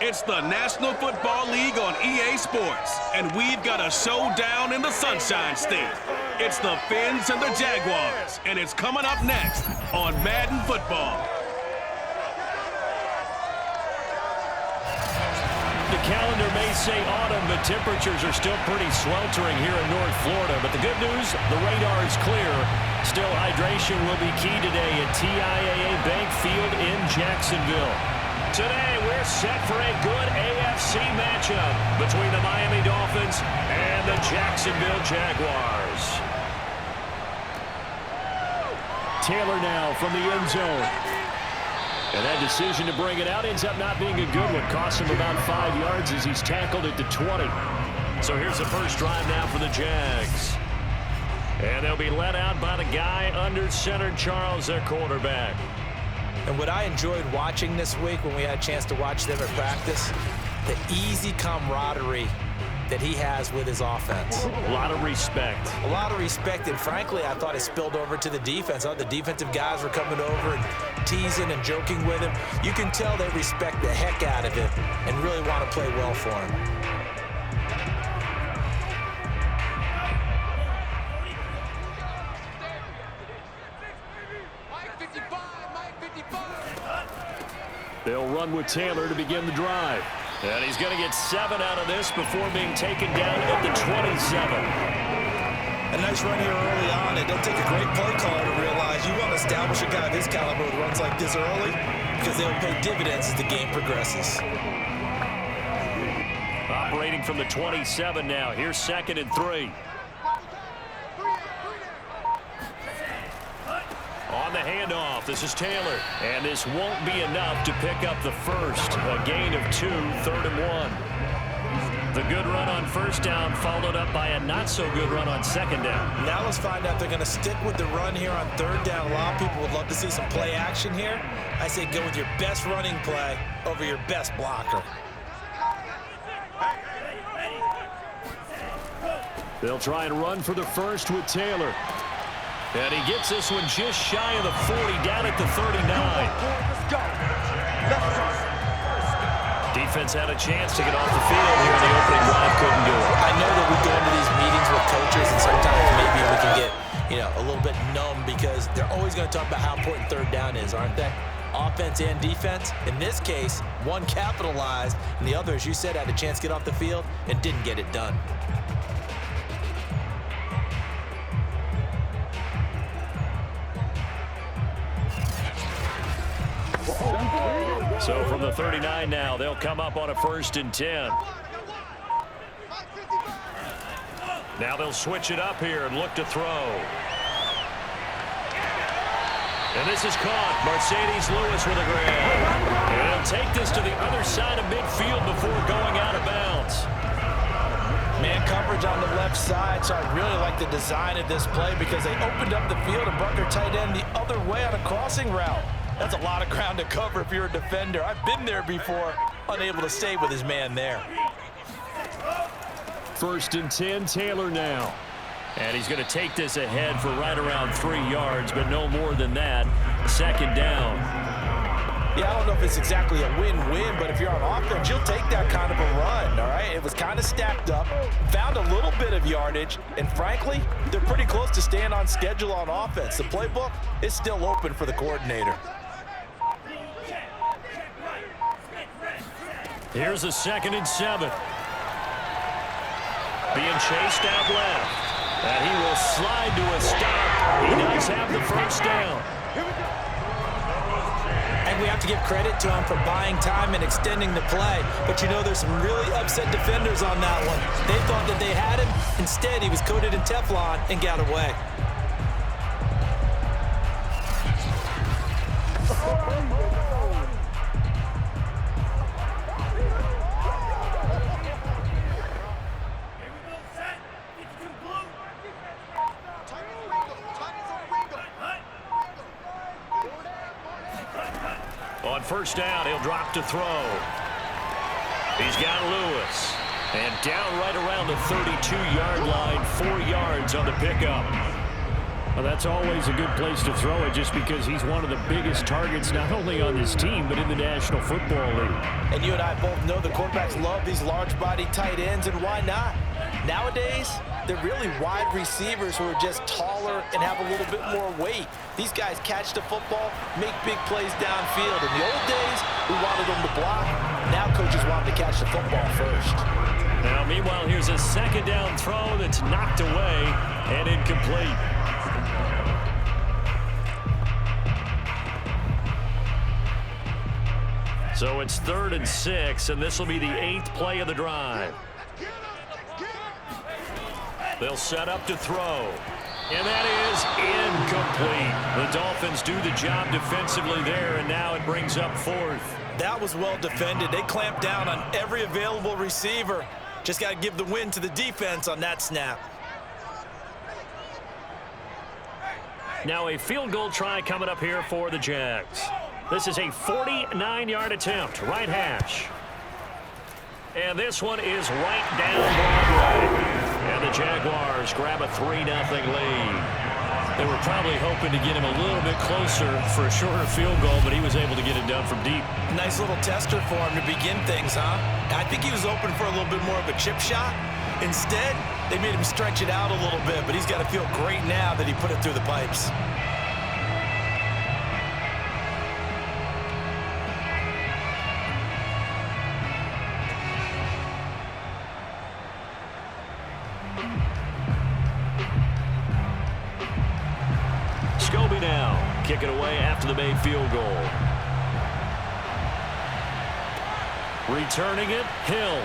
It's the National Football League on EA Sports, and we've got a showdown in the Sunshine State. It's the Fins and the Jaguars, and it's coming up next on Madden Football. The calendar may say autumn, but temperatures are still pretty sweltering here in North Florida. But the good news, the radar is clear. Still, hydration will be key today at TIAA Bank Field in Jacksonville. Today, we're set for a good AFC matchup between the Miami Dolphins and the Jacksonville Jaguars. Taylor now from the end zone. And that decision to bring it out ends up not being a good one. Costs him about 5 yards as he's tackled at the 20. So here's the first drive now for the Jags. And they'll be let out by the guy under center, Charles, their quarterback. And what I enjoyed watching this week when we had a chance to watch them at practice, the easy camaraderie that he has with his offense. A lot of respect. A lot of respect, and frankly, I thought it spilled over to the defense. I thought the defensive guys were coming over and teasing and joking with him. You can tell they respect the heck out of him and really want to play well for him. They'll run with Taylor to begin the drive. And he's going to get 7 out of this before being taken down at the 27. A nice run here early on. It doesn't take a great play caller to realize you want to establish a guy of his caliber with runs like this early because they'll pay dividends as the game progresses. Operating from the 27 now. Here's 2nd and 3. On the handoff, this is Taylor. And this won't be enough to pick up the first. A gain of 2, 3rd and 1. The good run on first down followed up by a not-so-good run on 2nd down. Now let's find out if they're going to stick with the run here on 3rd down. A lot of people would love to see some play action here. I say go with your best running play over your best blocker. They'll try and run for the first with Taylor. And he gets this one just shy of the 40, down at the 39. Let's go. Let's go. Defense had a chance to get off the field here in the opening drive, couldn't do it. I know that we go into these meetings with coaches, and sometimes maybe we can get, a little bit numb because they're always going to talk about how important 3rd down is, aren't they? Offense and defense. In this case, one capitalized, and the other, as you said, had a chance to get off the field and didn't get it done. So from the 39 now, they'll come up on a 1st and 10. Now they'll switch it up here and look to throw. And this is caught. Mercedes Lewis with a grab. And he'll take this to the other side of midfield before going out of bounds. Man coverage on the left side, so I really like the design of this play because they opened up the field and brought their tight end the other way on a crossing route. That's a lot of ground to cover if you're a defender. I've been there before, unable to stay with his man there. 1st and 10, Taylor now. And he's going to take this ahead for right around 3 yards, but no more than that. 2nd down. Yeah, I don't know if it's exactly a win-win, but if you're on offense, you'll take that kind of a run, all right? It was kind of stacked up, found a little bit of yardage, and frankly, they're pretty close to staying on schedule on offense. The playbook is still open for the coordinator. Here's a 2nd and 7. Being chased out left. And he will slide to a stop. He does have the first down. And we have to give credit to him for buying time and extending the play. But there's some really upset defenders on that one. They thought that they had him. Instead, he was coated in Teflon and got away. On first down, he'll drop to throw. He's got Lewis. And down right around the 32-yard line, 4 yards on the pickup. Well, that's always a good place to throw it just because he's one of the biggest targets not only on this team but in the National Football League. And you and I both know the quarterbacks love these large-body tight ends, and why not? Nowadays, they're really wide receivers who are just taller and have a little bit more weight. These guys catch the football, make big plays downfield. In the old days, we wanted them to block. Now coaches want them to catch the football first. Now, meanwhile, here's a second down throw that's knocked away and incomplete. So it's 3rd and 6, and this will be the 8th play of the drive. They'll set up to throw. And that is incomplete. The Dolphins do the job defensively there, and now it brings up 4th. That was well defended. They clamped down on every available receiver. Just got to give the win to the defense on that snap. Now a field goal try coming up here for the Jags. This is a 49-yard attempt, right hash. And this one is right down Broadway. And the Jaguars grab a 3-0 lead. They were probably hoping to get him a little bit closer for a shorter field goal, but he was able to get it done from deep. Nice little tester for him to begin things, huh? I think he was open for a little bit more of a chip shot. Instead, they made him stretch it out a little bit, but he's got to feel great now that he put it through the pipes. Now, kick it away after the made field goal. Returning it, Hill.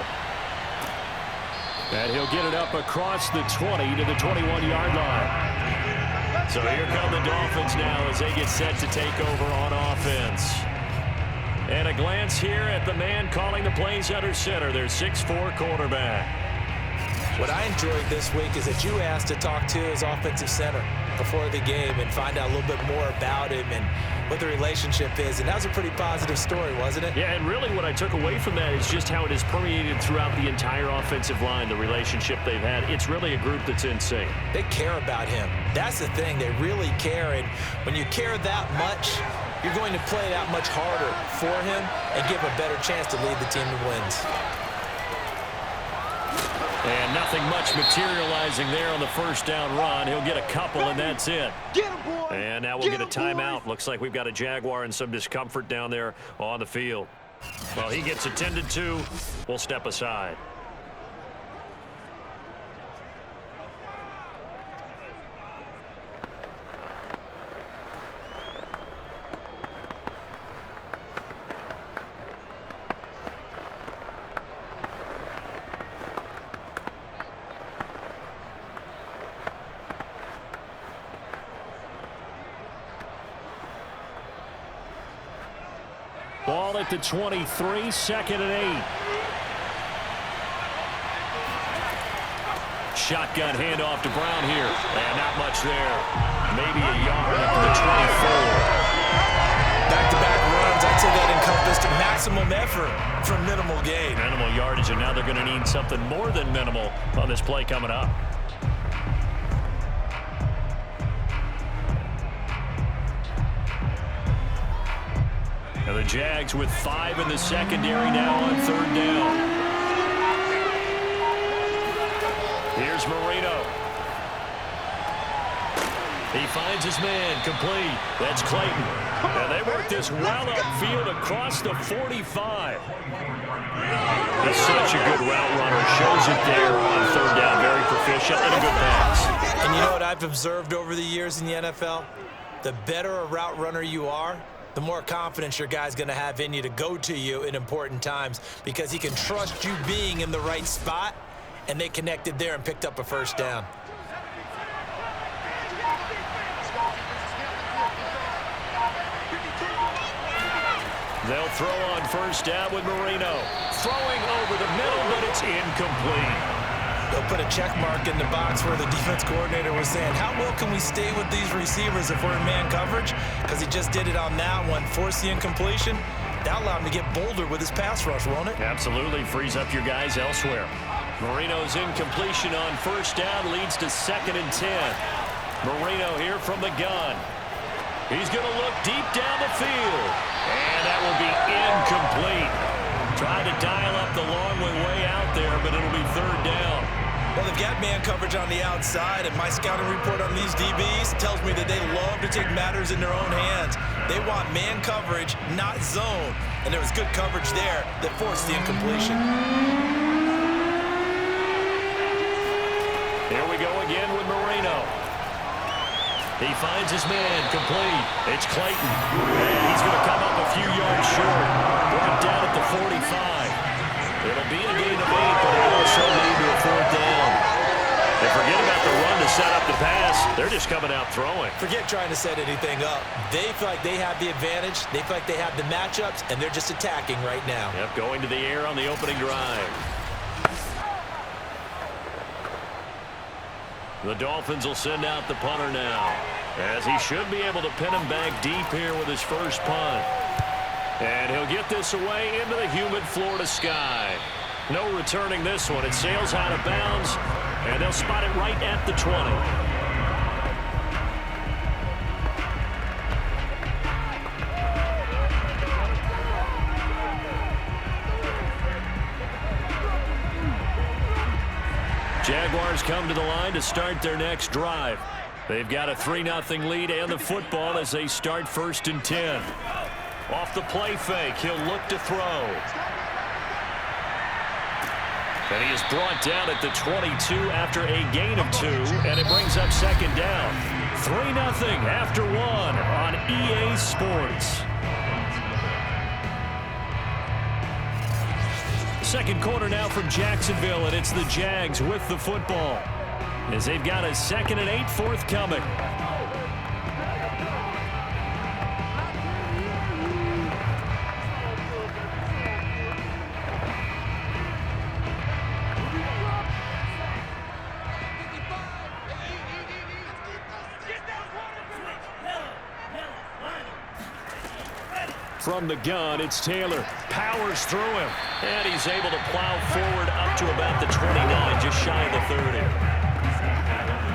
And he'll get it up across the 20 to the 21-yard line. So here come the Dolphins now as they get set to take over on offense. And a glance here at the man calling the plays under center, their 6'4" quarterback. What I enjoyed this week is that you asked to talk to his offensive center before the game and find out a little bit more about him and what the relationship is. And that was a pretty positive story, wasn't it? Yeah, and really what I took away from that is just how it has permeated throughout the entire offensive line, the relationship they've had. It's really a group that's in sync. They care about him. That's the thing. They really care. And when you care that much, you're going to play that much harder for him and give him a better chance to lead the team to wins. And nothing much materializing there on the first down run. He'll get a couple, and that's it. And now we'll get a timeout. Looks like we've got a Jaguar and some discomfort down there on the field. Well, he gets attended to. We'll step aside. Ball at the 23, 2nd and 8. Shotgun handoff to Brown here. And not much there. Maybe a yard up to the 24. Back-to-back runs. I'd say that encompassed maximum effort for minimal gain. Minimal yardage, and now they're going to need something more than minimal on this play coming up. And the Jags with 5 in the secondary now on 3rd down. Here's Marino. He finds his man, complete. That's Clayton. And they work this well upfield across the 45. He's such a good route runner. Shows it there on 3rd down. Very proficient and a good pass. And you know what I've observed over the years in the NFL? The better a route runner you are, the more confidence your guy's going to have in you to go to you in important times because he can trust you being in the right spot, and they connected there and picked up a first down. They'll throw on 1st down with Marino. Throwing over the middle, but it's incomplete. They'll put a check mark in the box where the defense coordinator was saying, how well can we stay with these receivers if we're in man coverage? Because he just did it on that one, forced the incompletion. That'll allow him to get bolder with his pass rush, won't it? Absolutely. Frees up your guys elsewhere. Marino's incompletion on 1st down leads to 2nd and 10. Marino here from the gun. He's going to look deep down the field. And that will be incomplete. Tried to dial up the long way out there, but it'll be third down. Well, they've got man coverage on the outside, and my scouting report on these DBs tells me that they love to take matters in their own hands. They want man coverage, not zone. And there was good coverage there that forced the incompletion. Here we go again with Marino. He finds his man, complete. It's Clayton. And he's going to come up a few yards short. Brought down at the 45. It'll be a gain of 8, but it'll also lead to a fourth down. And forget about the run to set up the pass. They're just coming out throwing. Forget trying to set anything up. They feel like they have the advantage. They feel like they have the matchups, and they're just attacking right now. Yep, going to the air on the opening drive. The Dolphins will send out the punter now, as he should be able to pin him back deep here with his first punt. And he'll get this away into the humid Florida sky. No returning this one. It sails out of bounds, and they'll spot it right at the 20. Jaguars come to the line to start their next drive. They've got a 3-0 lead and the football as they start 1st and 10. Off the play fake, he'll look to throw. And he is brought down at the 22 after a gain of 2, and it brings up 2nd down. 3-0 after 1 on EA Sports. Second quarter now from Jacksonville, and it's the Jags with the football as they've got a 2nd and 8 forthcoming. From the gun, it's Taylor. Powers through him. And he's able to plow forward up to about the 29, just shy of the 30.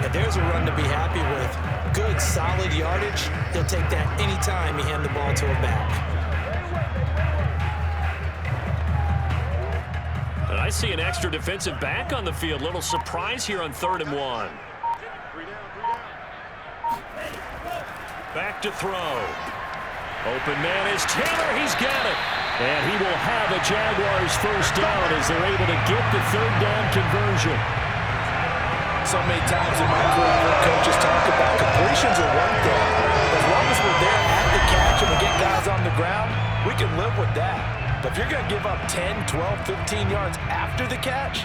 And there's a run to be happy with. Good, solid yardage. He'll take that anytime you hand the ball to him back. And I see an extra defensive back on the field. Little surprise here on 3rd and 1. Back to throw. Open man is Taylor. He's got it. And he will have a Jaguars first down as they're able to get the 3rd down conversion. So many times in my career, coaches talk about completions are one thing. As long as we're there at the catch and we get guys on the ground, we can live with that. But if you're going to give up 10, 12, 15 yards after the catch,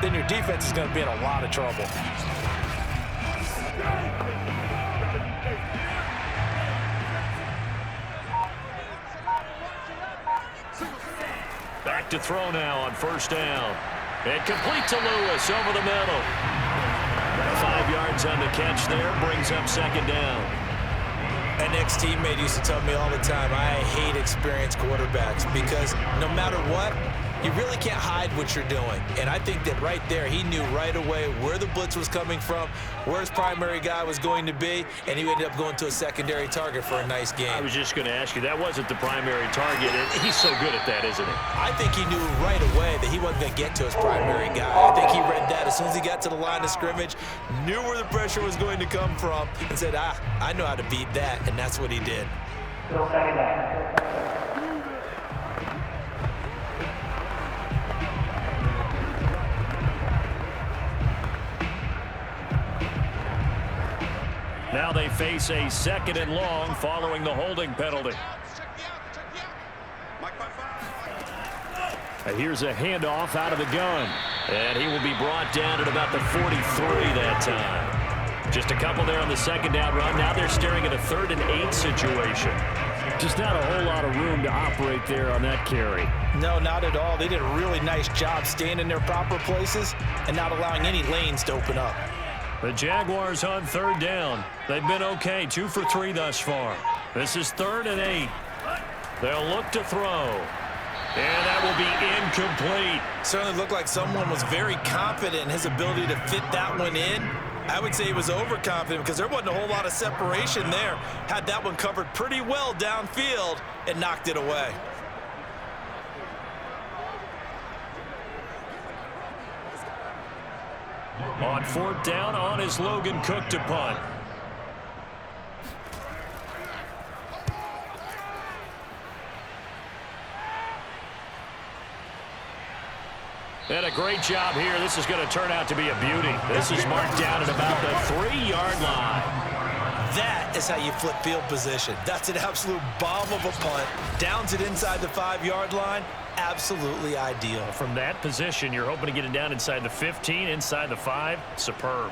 then your defense is going to be in a lot of trouble. Back to throw now on 1st down. And complete to Lewis over the middle. 5 yards on the catch there, brings up 2nd down. An ex-teammate used to tell me all the time, I hate experienced quarterbacks because no matter what, you really can't hide what you're doing. And I think that right there, he knew right away where the blitz was coming from, where his primary guy was going to be, and he ended up going to a secondary target for a nice game. I was just going to ask you, that wasn't the primary target. He's so good at that, isn't he? I think he knew right away that he wasn't going to get to his primary guy. I think he read that as soon as he got to the line of scrimmage, knew where the pressure was going to come from, and said, I know how to beat that, and that's what he did. Now they face a 2nd and long following the holding penalty. Here's a handoff out of the gun. And he will be brought down at about the 43 that time. Just a couple there on the 2nd down run. Now they're staring at a 3rd and 8 situation. Just not a whole lot of room to operate there on that carry. No, not at all. They did a really nice job staying in their proper places and not allowing any lanes to open up. The Jaguars on 3rd down. They've been okay, 2 for 3 thus far. This is 3rd and 8. They'll look to throw. And that will be incomplete. Certainly looked like someone was very confident in his ability to fit that one in. I would say he was overconfident because there wasn't a whole lot of separation there. Had that one covered pretty well downfield and knocked it away. On 4th down, on is Logan Cook to punt. And a great job here. This is going to turn out to be a beauty. This is marked down at about the 3-yard line. That is how you flip field position. That's an absolute bomb of a punt. Downs it inside the 5-yard line. Absolutely ideal. From that position, you're hoping to get it down inside the 15, inside the 5. Superb.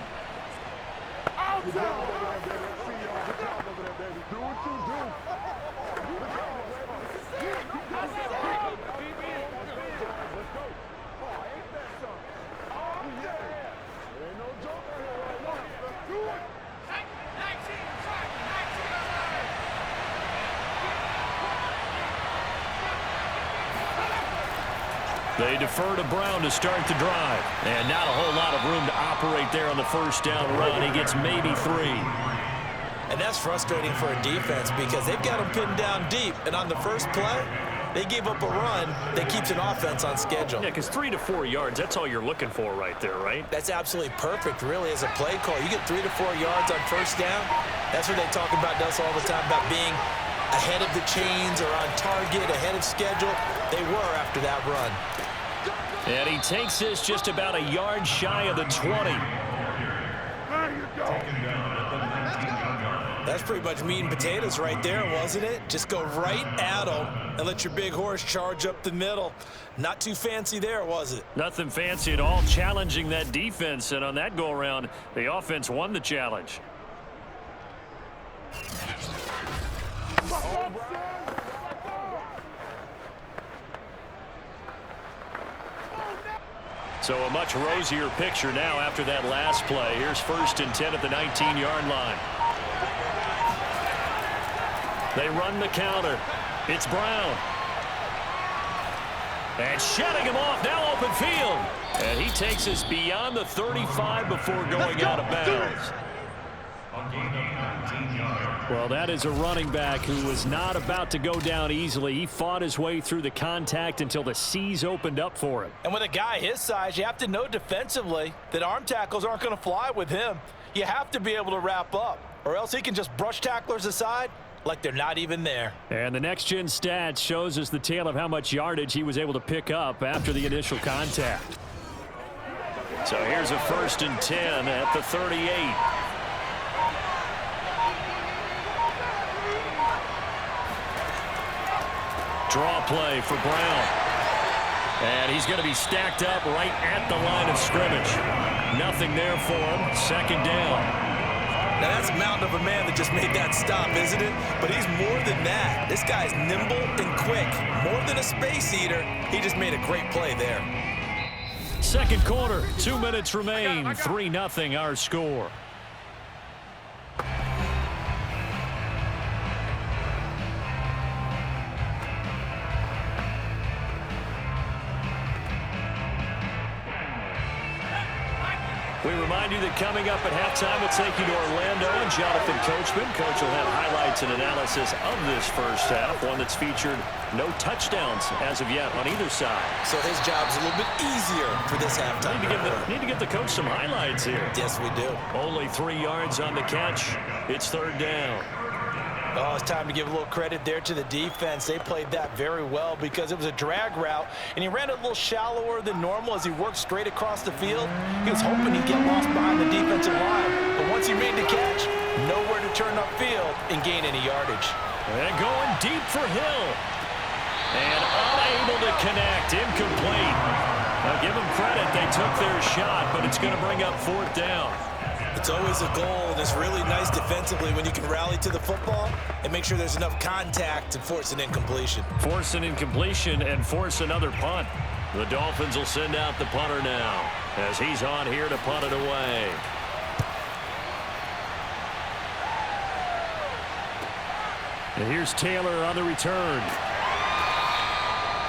They defer to Brown to start the drive. And not a whole lot of room to operate there on the 1st down run. He gets maybe 3. And that's frustrating for a defense because they've got them pinned down deep. And on the first play, they gave up a run that keeps an offense on schedule. Yeah, because 3 to 4 yards, that's all you're looking for right there, right? That's absolutely perfect, really, as a play call. You get 3 to 4 yards on 1st down. That's what they talk about us all the time, about being ahead of the chains or on target, ahead of schedule. They were after that run. And he takes this just about a yard shy of the 20. That's pretty much meat and potatoes right there, wasn't it? Just go right at them and let your big horse charge up the middle. Not too fancy there, was it? Nothing fancy at all, challenging that defense. And on that go-around, the offense won the challenge. So a much rosier picture now after that last play. Here's 1st and 10 at the 19-yard line. They run the counter. It's Brown. And shutting him off, now open field. And he takes us beyond the 35 before going out of bounds. Well, that is a running back who was not about to go down easily. He fought his way through the contact until the C's opened up for him. And with a guy his size, you have to know defensively that arm tackles aren't going to fly with him. You have to be able to wrap up, or else he can just brush tacklers aside like they're not even there. And the next-gen stats shows us the tale of how much yardage he was able to pick up after the initial contact. So here's a 1st and 10 at the 38. Draw play for Brown. And he's going to be stacked up right at the line of scrimmage. Nothing there for him. 2nd down. Now that's a mountain of a man that just made that stop, isn't it? But he's more than that. This guy's nimble and quick. More than a space eater. He just made a great play there. 2nd quarter, 2 minutes remain. 3-0 our score. We remind you that coming up at halftime, we'll take you to Orlando and Jonathan Coachman. Coach will have highlights and analysis of this first half, one that's featured no touchdowns as of yet on either side. So his job's a little bit easier for this halftime. Need to give the coach some highlights here. Yes, we do. Only 3 yards on the catch. It's 3rd down. Oh, it's time to give a little credit there to the defense. They played that very well because it was a drag route, and he ran it a little shallower than normal as he worked straight across the field. He was hoping he'd get lost behind the defensive line, but once he made the catch, nowhere to turn upfield and gain any yardage. And going deep for Hill. And unable to connect. Incomplete. Now give them credit. They took their shot, but it's going to bring up 4th down. It's always a goal, and it's really nice defensively when you can rally to the football and make sure there's enough contact to force an incompletion. Force an incompletion and force another punt. The Dolphins will send out the punter now as he's on here to punt it away. And here's Taylor on the return.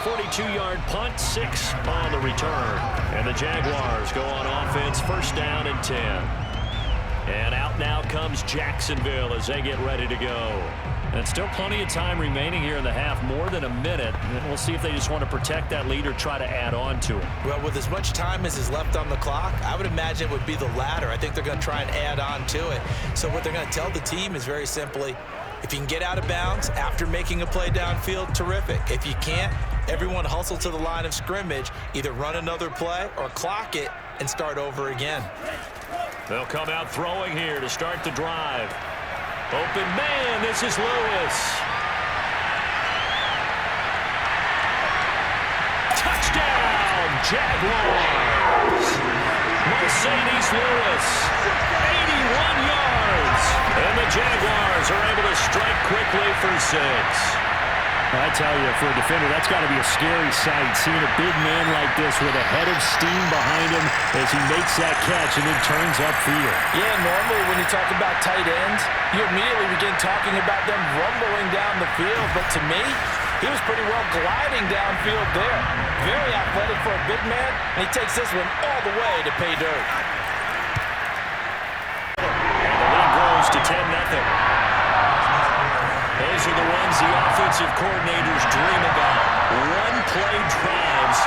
42-yard punt, 6 on the return. And the Jaguars go on offense, 1st down and 10. And out now comes Jacksonville as they get ready to go. And still plenty of time remaining here in the half, more than a minute. And we'll see if they just want to protect that lead or try to add on to it. Well, with as much time as is left on the clock, I would imagine it would be the latter. I think they're going to try and add on to it. So what they're going to tell the team is very simply, if you can get out of bounds after making a play downfield, terrific. If you can't, everyone hustle to the line of scrimmage, either run another play or clock it and start over again. They'll come out throwing here to start the drive. Open man, this is Lewis. Touchdown, Jaguars. Mercedes Lewis, 81 yards. And the Jaguars are able to strike quickly for 6. I tell you, for a defender, that's got to be a scary sight, seeing a big man like this with a head of steam behind him as he makes that catch and then turns upfield. Yeah, normally when you talk about tight ends, you immediately begin talking about them rumbling down the field. But to me, he was pretty well gliding downfield there. Very athletic for a big man, and he takes this one all the way to pay dirt. And the lead grows to 10-0. Those are the ones the offensive coordinators dream about. One-play drives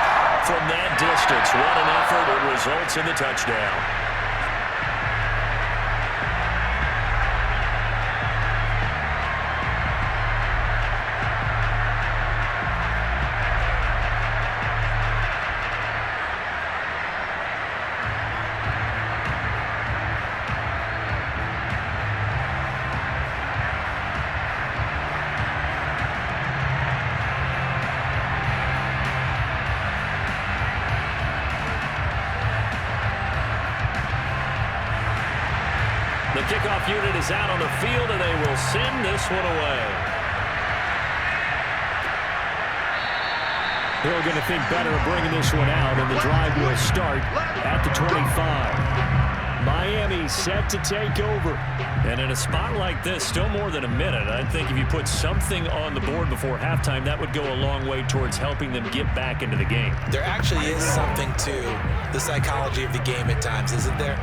from that distance. What an effort. It results in the touchdown. The kickoff unit is out on the field, and they will send this one away. They're going to think better of bringing this one out, and the drive will start at the 25. Miami set to take over. And in a spot like this, still more than a minute, I think if you put something on the board before halftime, that would go a long way towards helping them get back into the game. There actually is something to the psychology of the game at times, isn't there?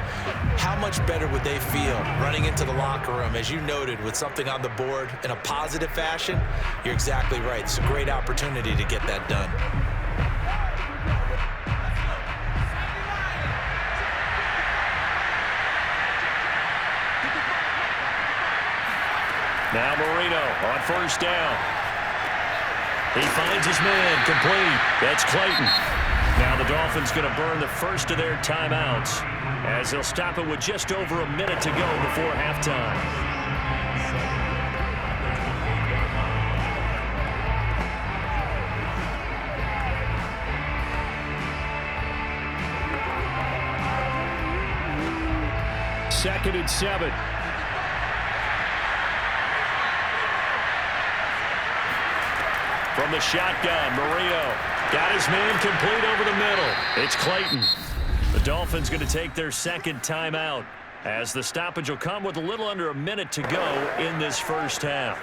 How much better would they feel running into the locker room, as you noted, with something on the board in a positive fashion? You're exactly right. It's a great opportunity to get that done. Now Marino on first down. He finds his man complete. That's Clayton. Now the Dolphins going to burn the first of their timeouts as they'll stop it with just over a minute to go before halftime. Second and 7. From the shotgun, Marino got his man complete over the middle. It's Clayton. The Dolphins going to take their second timeout as the stoppage will come with a little under a minute to go in this first half.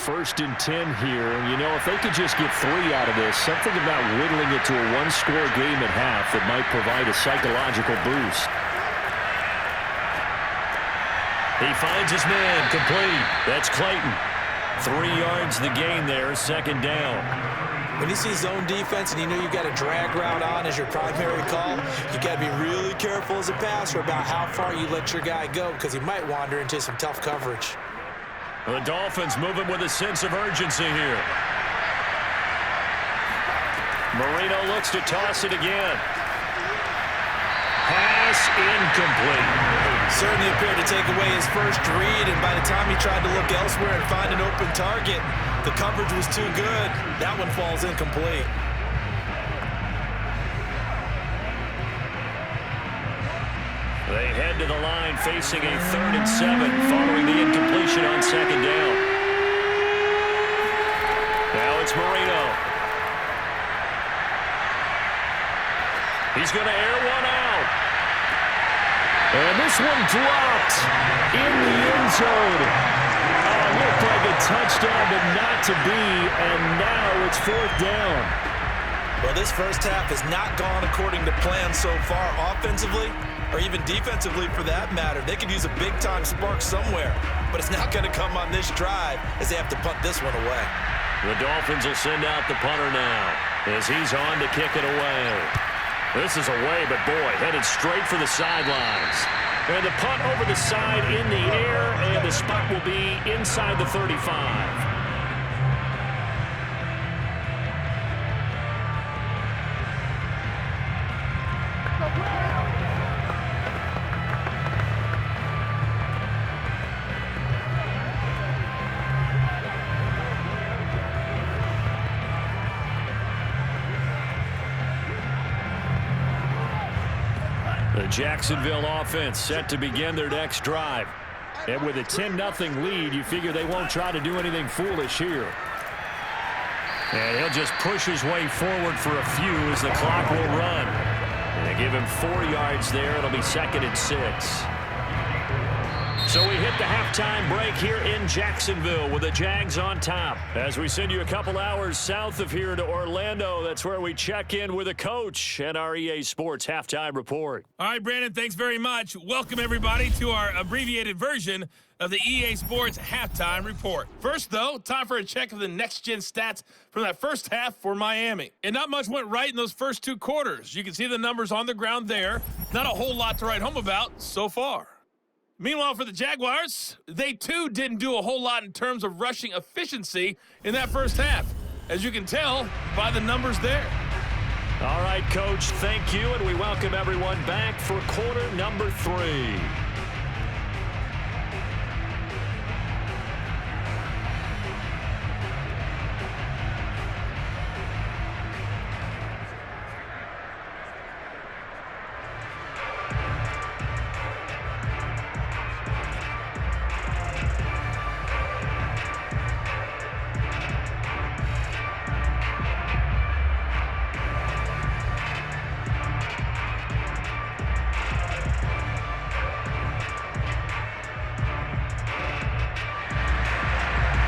First and 10 here, and you know, if they could just get 3 out of this, something about whittling it to a one-score game at half that might provide a psychological boost. He finds his man complete. That's Clayton. 3 yards the gain there, second down. When you see zone defense and you know you've got a drag route on as your primary call, you got to be really careful as a passer about how far you let your guy go, because he might wander into some tough coverage. The Dolphins moving with a sense of urgency here. Marino looks to toss it again. Pass incomplete. Certainly appeared to take away his first read, and by the time he tried to look elsewhere and find an open target, the coverage was too good. That one falls incomplete. They head to the line facing a 3rd and 7 following the incompletion on second down. Now it's Marino. He's going to air one out. And this one dropped in the end zone. A touchdown, but not to be, and now it's 4th down. Well, this first half has not gone according to plan so far offensively, or even defensively for that matter. They could use a big-time spark somewhere, but it's not going to come on this drive as they have to punt this one away. The Dolphins will send out the punter now as he's on to kick it away. This is away, but boy, headed straight for the sidelines. And the punt over the side in the air, and the spot will be inside the 35. The Jacksonville offense set to begin their next drive. And with a 10-0 lead, you figure they won't try to do anything foolish here. And he'll just push his way forward for a few as the clock will run. And they give him 4 yards there. It'll be 2nd and 6. So we hit the halftime break here in Jacksonville with the Jags on top. As we send you a couple hours south of here to Orlando, that's where we check in with a coach and our EA Sports halftime report. All right, Brandon, thanks very much. Welcome, everybody, to our abbreviated version of the EA Sports halftime report. First, though, time for a check of the next-gen stats from that first half for Miami. And not much went right in those first 2 quarters. You can see the numbers on the ground there. Not a whole lot to write home about so far. Meanwhile, for the Jaguars, they too didn't do a whole lot in terms of rushing efficiency in that first half, as you can tell by the numbers there. All right, Coach, thank you, and we welcome everyone back for quarter number 3.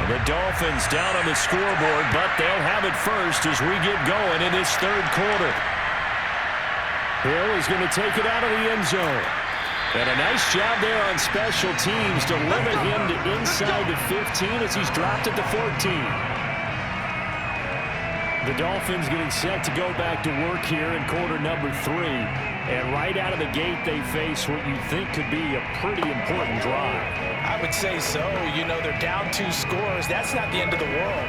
The Dolphins down on the scoreboard, but they'll have it first as we get going in this 3rd quarter. Hill is going to take it out of the end zone. And a nice job there on special teams to limit him to inside the 15 as he's dropped at the 14. The Dolphins getting set to go back to work here in quarter number 3. And right out of the gate, they face what you think could be a pretty important drive. I would say so. You know, they're down 2 scores. That's not the end of the world.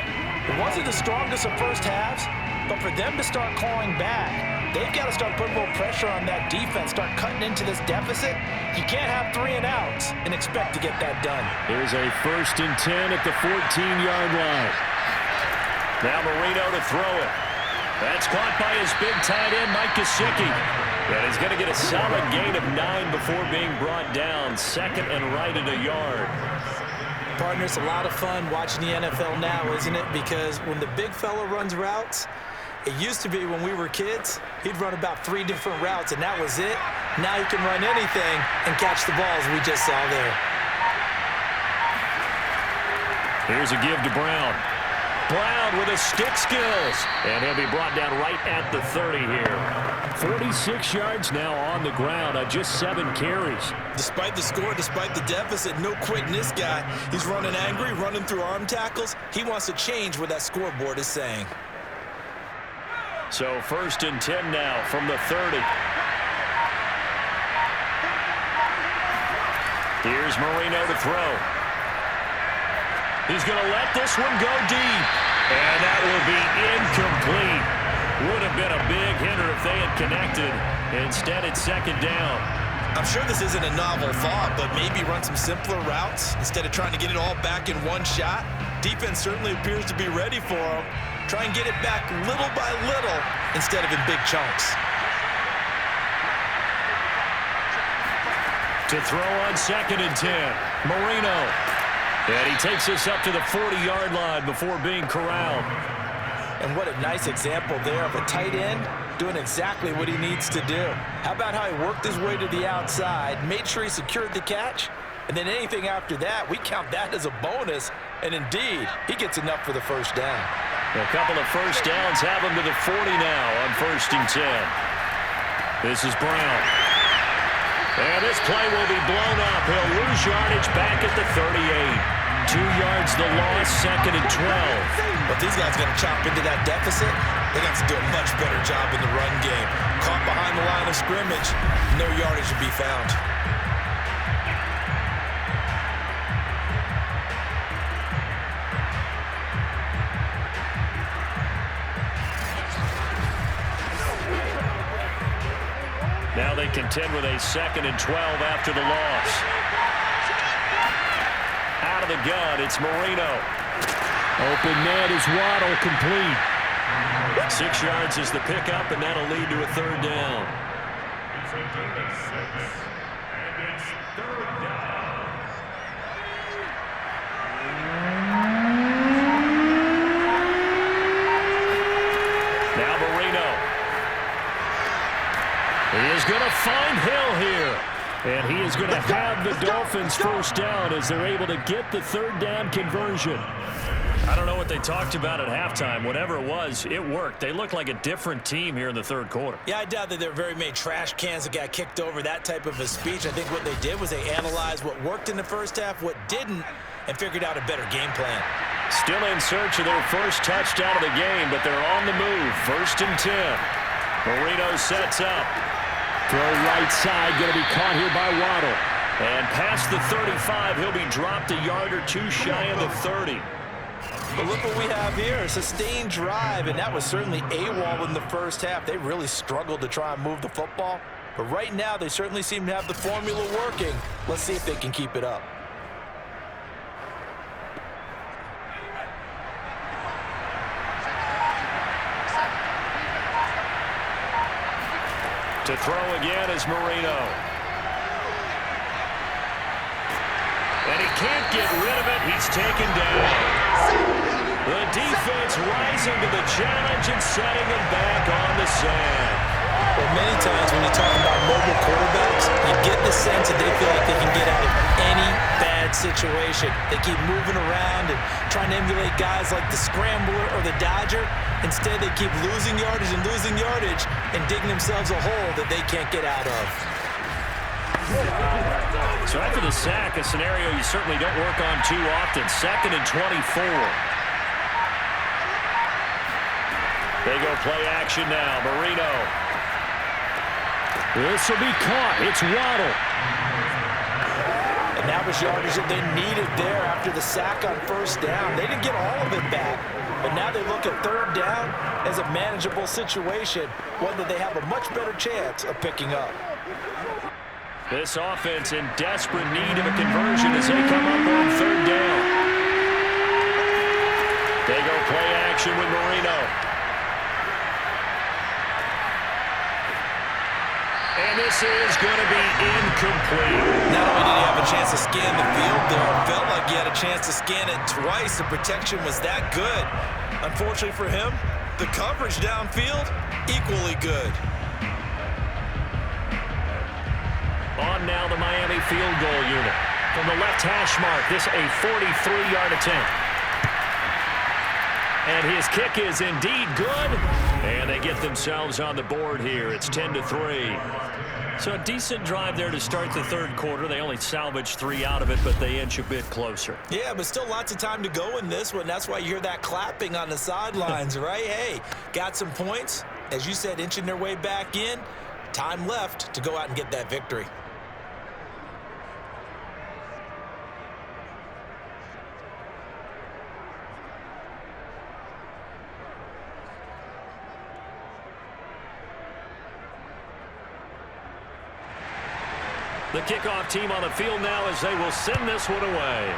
It wasn't the strongest of first halves, but for them to start clawing back, they've got to start putting a little pressure on that defense, start cutting into this deficit. You can't have 3 and outs and expect to get that done. Here's a 1st and 10 at the 14-yard line. Now Marino to throw it. That's caught by his big tight end, Mike Gesicki. And he's going to get a solid gain of 9 before being brought down. 2nd and right at a yard. Partner, it's a lot of fun watching the NFL now, isn't it? Because when the big fella runs routes, it used to be when we were kids, he'd run about 3 different routes, and that was it. Now he can run anything and catch the balls we just saw there. Here's a give to Brown. Brown with his stick skills. And he'll be brought down right at the 30 here. 46 yards now on the ground on just 7 carries. Despite the score, despite the deficit, no quitting this guy. He's running angry, running through arm tackles. He wants to change what that scoreboard is saying. So 1st and 10 now from the 30. Here's Marino to throw. He's going to let this one go deep. And that will be incomplete. Would have been a big hitter if they had connected. Instead, it's 2nd down. I'm sure this isn't a novel thought, but maybe run some simpler routes instead of trying to get it all back in one shot. Defense certainly appears to be ready for him. Try and get it back little by little instead of in big chunks. To throw on 2nd and 10. Marino. And he takes us up to the 40-yard line before being corralled. And what a nice example there of a tight end doing exactly what he needs to do. How about how he worked his way to the outside, made sure he secured the catch, and then anything after that, we count that as a bonus And indeed, he gets enough for the first down. A couple of first downs have him to the 40 now on 1st and 10. This is Brown. And this play will be blown up. He'll lose yardage back at the 38. 2 yards the loss, 2nd and 12. But these guys are going to chop into that deficit. They got to do a much better job in the run game. Caught behind the line of scrimmage, no yardage to be found. Now they contend with a 2nd and 12 after the loss. Out of the gun, it's Marino. Open net is Waddle, complete. 6 yards is the pickup, and that'll lead to a 3rd down. Now Marino. He is going to find Hill here. And he is going to have the Dolphins first down as they're able to get the 3rd down conversion. I don't know what they talked about at halftime. Whatever it was, it worked. They look like a different team here in the 3rd quarter. Yeah, I doubt that there were very many trash cans that got kicked over, that type of a speech. I think what they did was they analyzed what worked in the first half, what didn't, and figured out a better game plan. Still in search of their first touchdown of the game, but they're on the move. 1st and 10. Marino sets up. Throw right side, going to be caught here by Waddle. And past the 35, he'll be dropped a yard or two shy of the 30. But look what we have here, a sustained drive, and that was certainly AWOL in the first half. They really struggled to try and move the football. But right now, they certainly seem to have the formula working. Let's see if they can keep it up. To throw again is Marino. And he can't get rid of it. He's taken down. The defense rising to the challenge and setting him back on the sand. Well, many times when you talk about mobile quarterbacks, you get the sense that they feel like they can get out of any bad situation. They keep moving around and trying to emulate guys like the Scrambler or the Dodger. Instead, they keep losing yardage and digging themselves a hole that they can't get out of. So after the sack, a scenario you certainly don't work on too often. 2nd and 24. They go play action now. Marino. This will be caught. It's Waddle. And that was yardage that they needed there after the sack on 1st down. They didn't get all of it back. But now they look at 3rd down as a manageable situation, one that they have a much better chance of picking up. This offense in desperate need of a conversion as they come up on 3rd down. They go play action with Marino. And this is going to be incomplete. Not only did he have a chance to scan the field there, it felt like he had a chance to scan it twice. The protection was that good. Unfortunately for him, the coverage downfield, equally good. On now the Miami field goal unit. From the left hash mark, this a 43-yard attempt. And his kick is indeed good. And they get themselves on the board here. It's 10-3. So a decent drive there to start the 3rd quarter. They only salvaged 3 out of it, but they inch a bit closer. Yeah, but still lots of time to go in this one. That's why you hear that clapping on the sidelines, right? Hey, got some points. As you said, inching their way back in. Time left to go out and get that victory. The kickoff team on the field now as they will send this one away.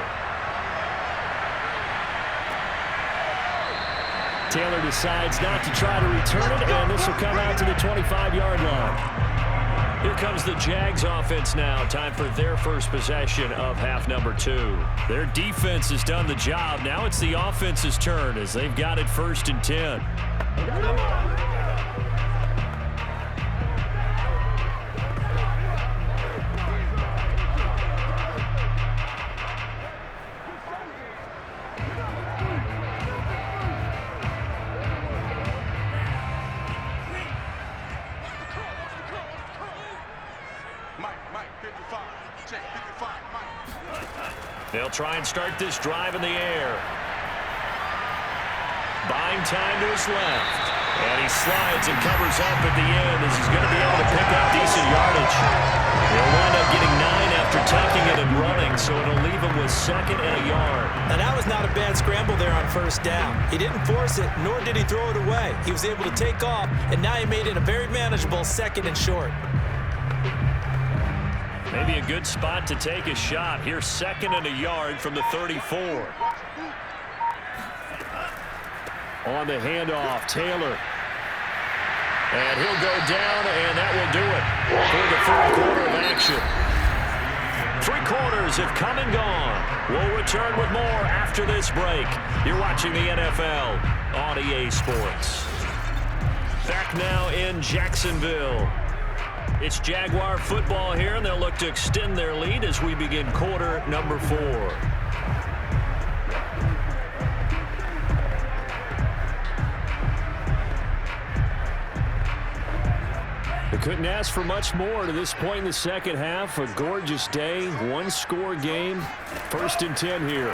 Taylor decides not to try to return it, and this will come out to the 25-yard line. Here comes the Jags offense now. Time for their first possession of half number 2. Their defense has done the job. Now it's the offense's turn as they've got it 1st and 10. They'll try and start this drive in the air. Buying time to his left. And he slides and covers up at the end as he's going to be able to pick up decent yardage. He'll wind up getting 9 after taking it and running, so it'll leave him with 2nd and a yard. And that was not a bad scramble there on 1st down. He didn't force it, nor did he throw it away. He was able to take off, and now he made it a very manageable 2nd and short. Maybe a good spot to take a shot. Here's 2nd and a yard from the 34. On the handoff, Taylor. And he'll go down, and that will do it for the 3rd quarter of action. 3 quarters have come and gone. We'll return with more after this break. You're watching the NFL on EA Sports. Back now in Jacksonville. It's Jaguar football here, and they'll look to extend their lead as we begin quarter number 4. They couldn't ask for much more to this point in the second half. A gorgeous day, 1-score game. 1st and 10 here.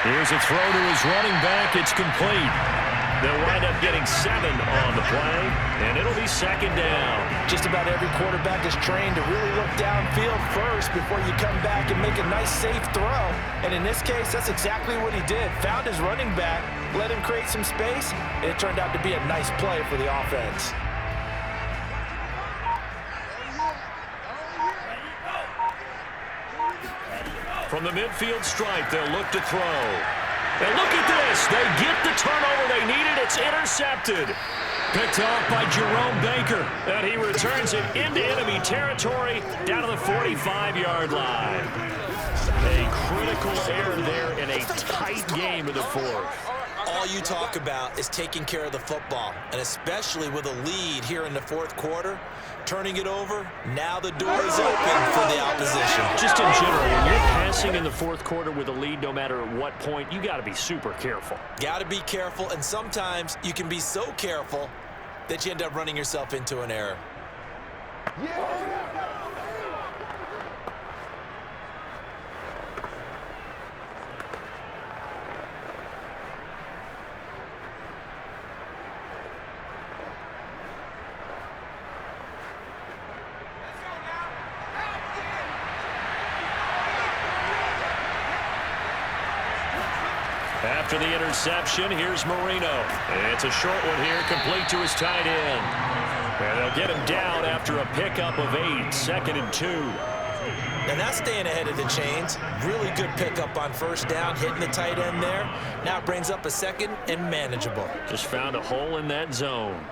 Here's a throw to his running back. It's complete. They'll wind up getting 7 on the play, and it'll be 2nd down. Just about every quarterback is trained to really look downfield first before you come back and make a nice, safe throw. And in this case, that's exactly what he did. Found his running back, let him create some space, and it turned out to be a nice play for the offense. From the midfield stripe, they'll look to throw. And look at this. They get the turnover they needed. It's intercepted. Picked off by Jerome Baker. And he returns it into enemy territory down to the 45-yard line. A critical error there in a tight game in the 4th. All you talk about is taking care of the football, and especially with a lead here in the 4th quarter, turning it over, now the door is open for the opposition. Just in general, when you're passing in the 4th quarter with a lead, no matter at what point, you got to be super careful. Got to be careful, and sometimes you can be so careful that you end up running yourself into an error. After the interception, here's Marino. It's a short one here, complete to his tight end. And they'll get him down after a pickup of 8, 2nd and 2. And that's staying ahead of the chains. Really good pickup on 1st down, hitting the tight end there. Now it brings up a 2nd and manageable. Just found a hole in that zone.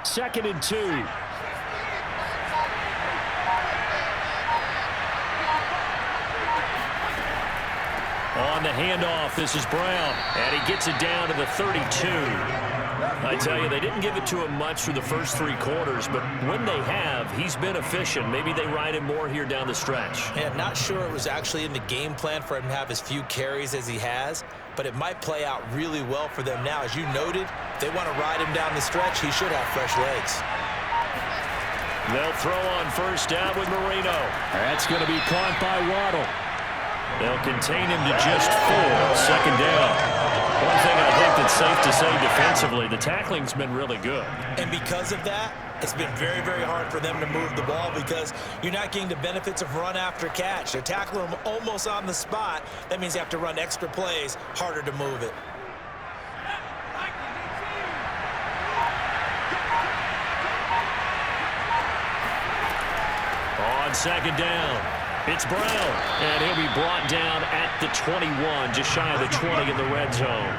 2nd and 2. On the handoff, this is Brown, and he gets it down to the 32. I tell you, they didn't give it to him much through the first 3 quarters, but when they have, he's been efficient. Maybe they ride him more here down the stretch. Yeah, not sure it was actually in the game plan for him to have as few carries as he has, but it might play out really well for them now. As you noted, if they want to ride him down the stretch, he should have fresh legs. They'll throw on 1st down with Marino. That's going to be caught by Waddle. They'll contain him to just 4, 2nd down. One thing I think that's safe to say defensively, the tackling's been really good. And because of that, it's been very, very hard for them to move the ball because you're not getting the benefits of run after catch. They're tackling him almost on the spot. That means they have to run extra plays, harder to move it. On 2nd down, it's Brown, and he'll be brought down at the 21, just shy of the 20 in the red zone.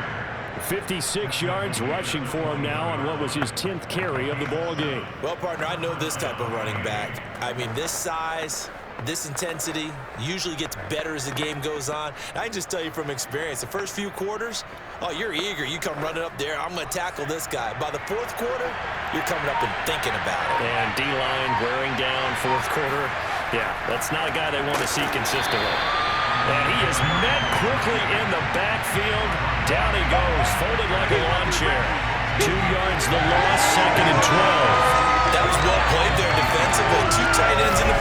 56 yards rushing for him now on what was his 10th carry of the ball game. Well, partner, I know this type of running back. I mean, this size, this intensity usually gets better as the game goes on. I can just tell you from experience, the first few quarters, oh, you're eager. You come running up there, I'm going to tackle this guy. By the 4th quarter, you're coming up and thinking about it. And D-line wearing down 4th quarter. Yeah, that's not a guy they want to see consistently. And he is met quickly in the backfield. Down he goes, folded like a lawn chair. 2 yards the loss, 2nd and 12. That was well played there defensively. 2 tight ends in the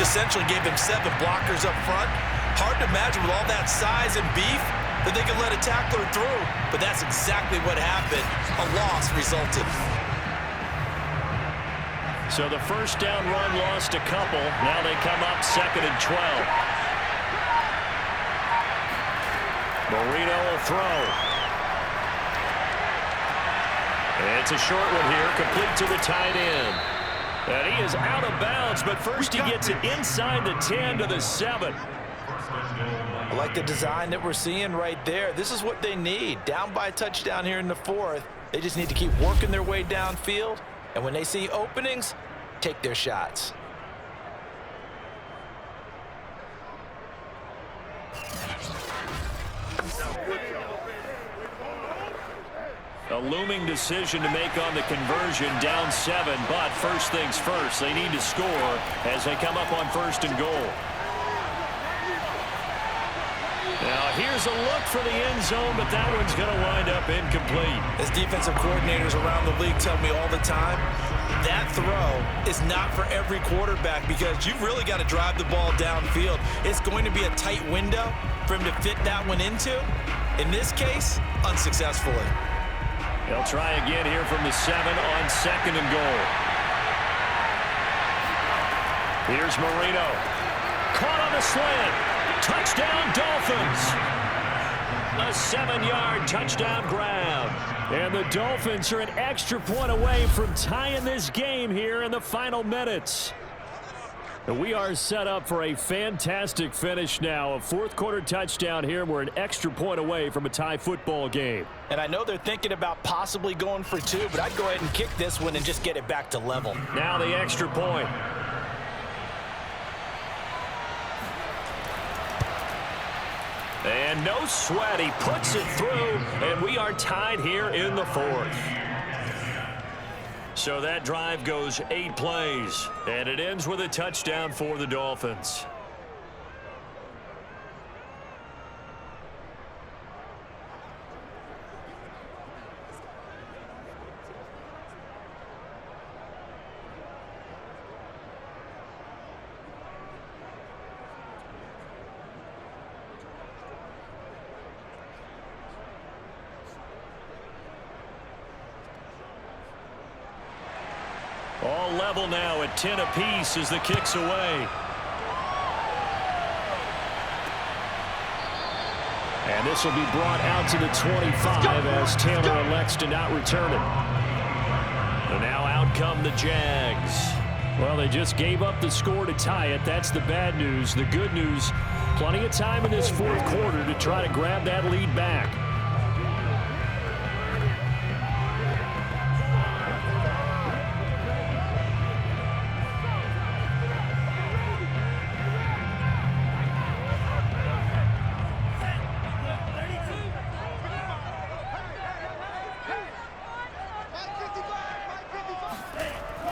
essentially gave them 7 blockers up front. Hard to imagine with all that size and beef that they could let a tackler through, but that's exactly what happened. A loss resulted. So the first down run lost a couple. Now they come up 2nd and 12. Marino will throw. It's a short one here, complete to the tight end. And he is out of bounds, but first he gets it inside the 10 to the 7. I like the design that we're seeing right there. This is what they need. Down by a touchdown here in the 4th. They just need to keep working their way downfield. And when they see openings, take their shots. A looming decision to make on the conversion, down 7, but first things first, they need to score as they come up on 1st and goal. Now here's a look for the end zone, but that one's going to wind up incomplete. As defensive coordinators around the league tell me all the time, that throw is not for every quarterback because you've really got to drive the ball downfield. It's going to be a tight window for him to fit that one into. In this case, unsuccessfully. They'll try again here from the 7 on 2nd and goal. Here's Marino. Caught on the slant. Touchdown, Dolphins. A 7-yard touchdown grab. And the Dolphins are an extra point away from tying this game here in the final minutes. We are set up for a fantastic finish now. A 4th quarter touchdown here. We're an extra point away from a tie football game. And I know they're thinking about possibly going for 2, but I'd go ahead and kick this one and just get it back to level. Now the extra point. And no sweat. He puts it through, and we are tied here in the 4th. So that drive goes 8 plays, and it ends with a touchdown for the Dolphins. All level now at 10 apiece as the kick's away. And this will be brought out to the 25 as Taylor elects to not return it. And now out come the Jags. Well, they just gave up the score to tie it. That's the bad news. The good news, plenty of time in this 4th quarter to try to grab that lead back.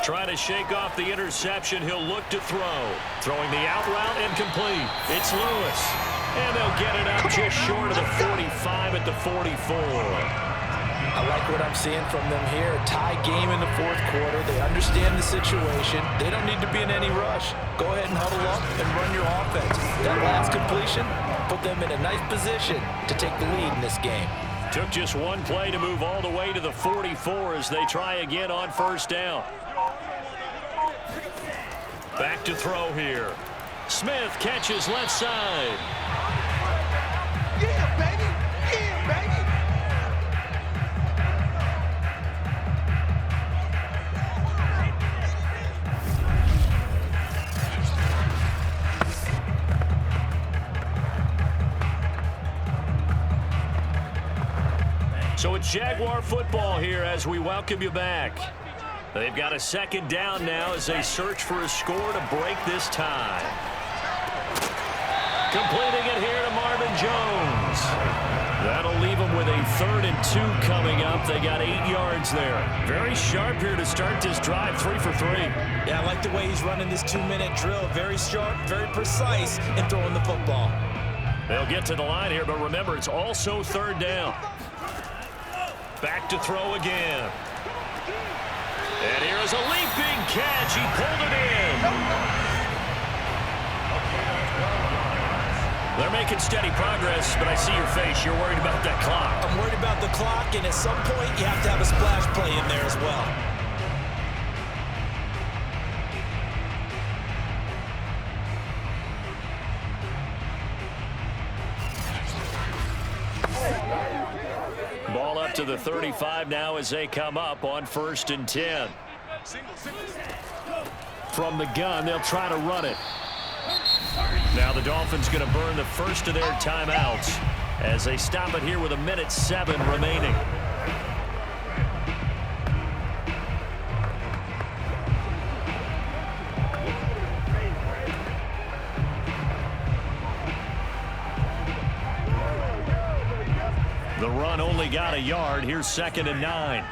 Trying to shake off the interception. He'll look to throw. Throwing the out route incomplete. It's Lewis. And they'll get it up just short of the 45 at the 44. I like what I'm seeing from them here. A tie game in the 4th quarter. They understand the situation. They don't need to be in any rush. Go ahead and huddle up and run your offense. That last completion put them in a nice position to take the lead in this game. Took just one play to move all the way to the 44 as they try again on 1st down. Back to throw here. Smith catches left side. Yeah, baby. Yeah, baby. So it's Jaguar football here as we welcome you back. They've got a 2nd down now as they search for a score to break this tie. Completing it here to Marvin Jones. That'll leave them with a 3rd and 2 coming up. They got 8 yards there. Very sharp here to start this drive, 3 for 3. Yeah, I like the way he's running this 2-minute drill. Very sharp, very precise in throwing the football. They'll get to the line here, but remember, it's also 3rd down. Back to throw again. And here is a leaping catch. He pulled it in. They're making steady progress, but I see your face. You're worried about that clock. I'm worried about the clock, and at some point, you have to have a splash play in there as well. Ball up to the 35 now as they come up on 1st and 10. From the gun, they'll try to run it. Now the Dolphins going to burn the first of their timeouts as they stop it here with 1:07 remaining. The run only got a yard. Here's 2nd and 9.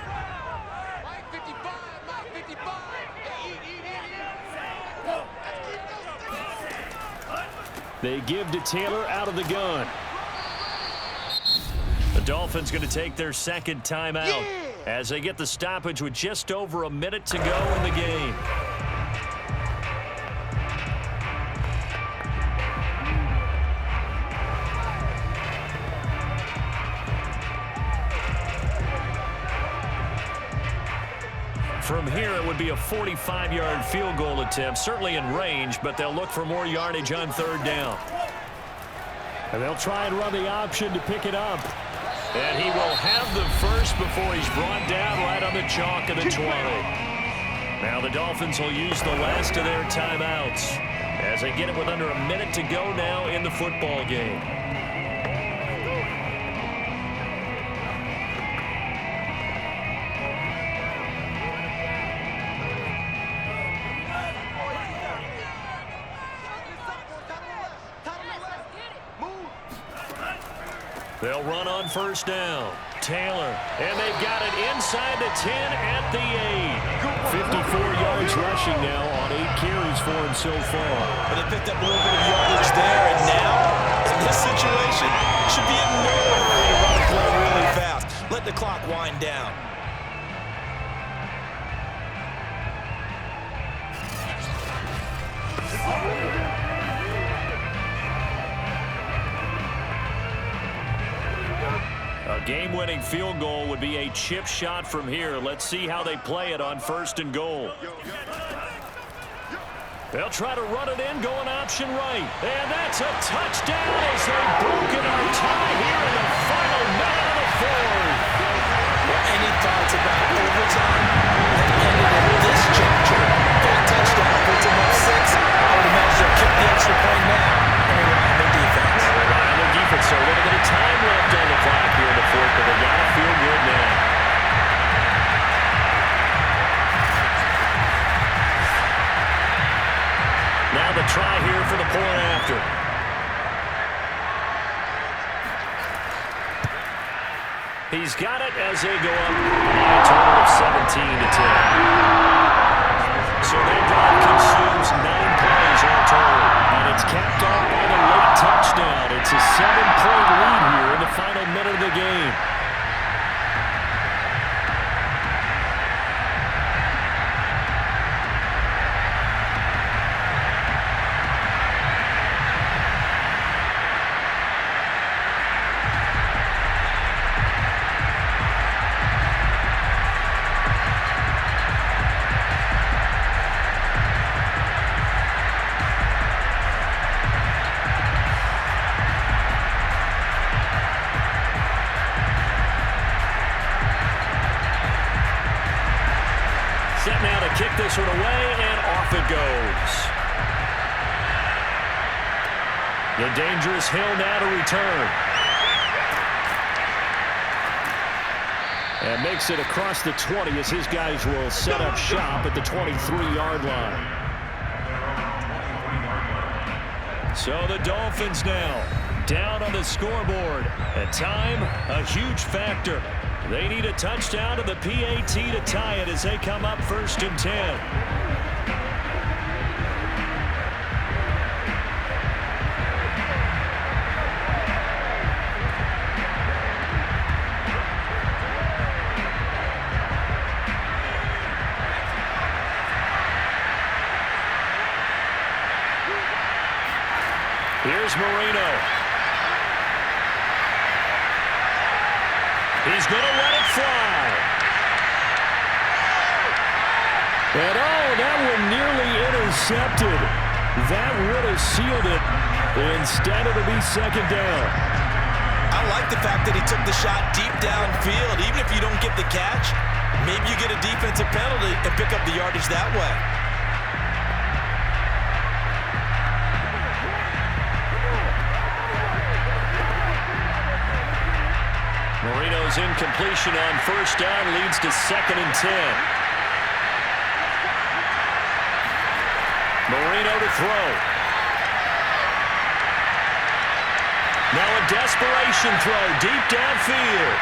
They give to Taylor out of the gun. The Dolphins going to take their 2nd timeout as they get the stoppage with just over a minute to go in the game. From here, it would be a 45-yard field goal attempt, certainly in range, but they'll look for more yardage on 3rd down. And they'll try and run the option to pick it up. And he will have the first before he's brought down right on the chalk of the 20. Now the Dolphins will use the last of their timeouts as they get it with under a minute to go now in the football game. They'll run on 1st down. Taylor, and they've got it inside the 10 at the 8. 54 yards rushing now on 8 carries for him so far. But they picked up a little bit of yardage there, and now, in this situation, should be in no hurry to run the play really fast. Let the clock wind down. A game-winning field goal would be a chip shot from here. Let's see how they play it on 1st and goal. They'll try to run it in, going option right. And that's a touchdown as they've broken our tie here in the final minute of the 4th. Well, any thoughts about overtime that ended at this juncture? That touchdown puts them up 6. I would imagine they'll kick the extra point now and rely on their defense. Rely on their defense, so a little bit of time left on the clock here in the 4th, but they got to feel good now. Now the try here for the point after. He's got it as they go up by a total of 17-10. So their drive consumes 9 plays all total. And it's capped off by the late touchdown. It's a 7-point lead here in the final minute of the game. Set now to kick this one away, and off it goes. The dangerous Hill now to return. And makes it across the 20 as his guys will set up shop at the 23-yard line. So the Dolphins now down on the scoreboard. At time, a huge factor. They need a touchdown to the PAT to tie it as they come up 1st and 10. Here Here's Marino. He's going to let it fly. And that one nearly intercepted. That would have sealed it. Instead, it'll be second down. I like the fact that he took the shot deep downfield. Even if you don't get the catch, maybe you get a defensive penalty and pick up the yardage that way. Marino's incompletion on first down leads to 2nd and 10. Marino to throw. Now a desperation throw deep downfield.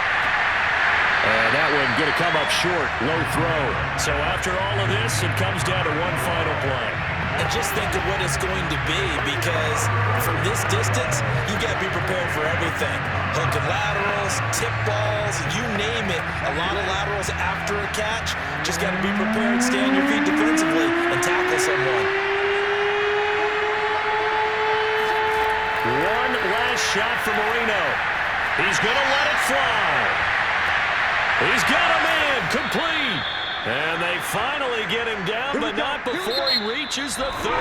And that one going to come up short. Low throw. So after all of this, it comes down to one final play. And just think of what it's going to be, because from this distance, you got to be prepared for everything. Hook and laterals, tip balls, you name it. A lot of laterals after a catch. Just got to be prepared, stay on your feet defensively, and tackle someone. One last shot for Marino. He's going to let it fly. He's got him in, complete. And they finally get him down, but not before he reaches the 34. Well,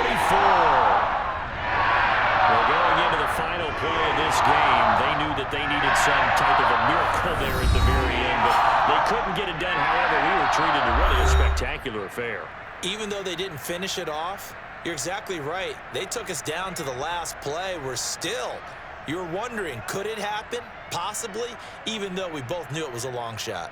going into the final play of this game, they knew that they needed some type of a miracle there at the very end, but they couldn't get it done. However, we were treated to really a spectacular affair. Even though they didn't finish it off, you're exactly right. They took us down to the last play. You're wondering, could it happen? Possibly, even though we both knew it was a long shot.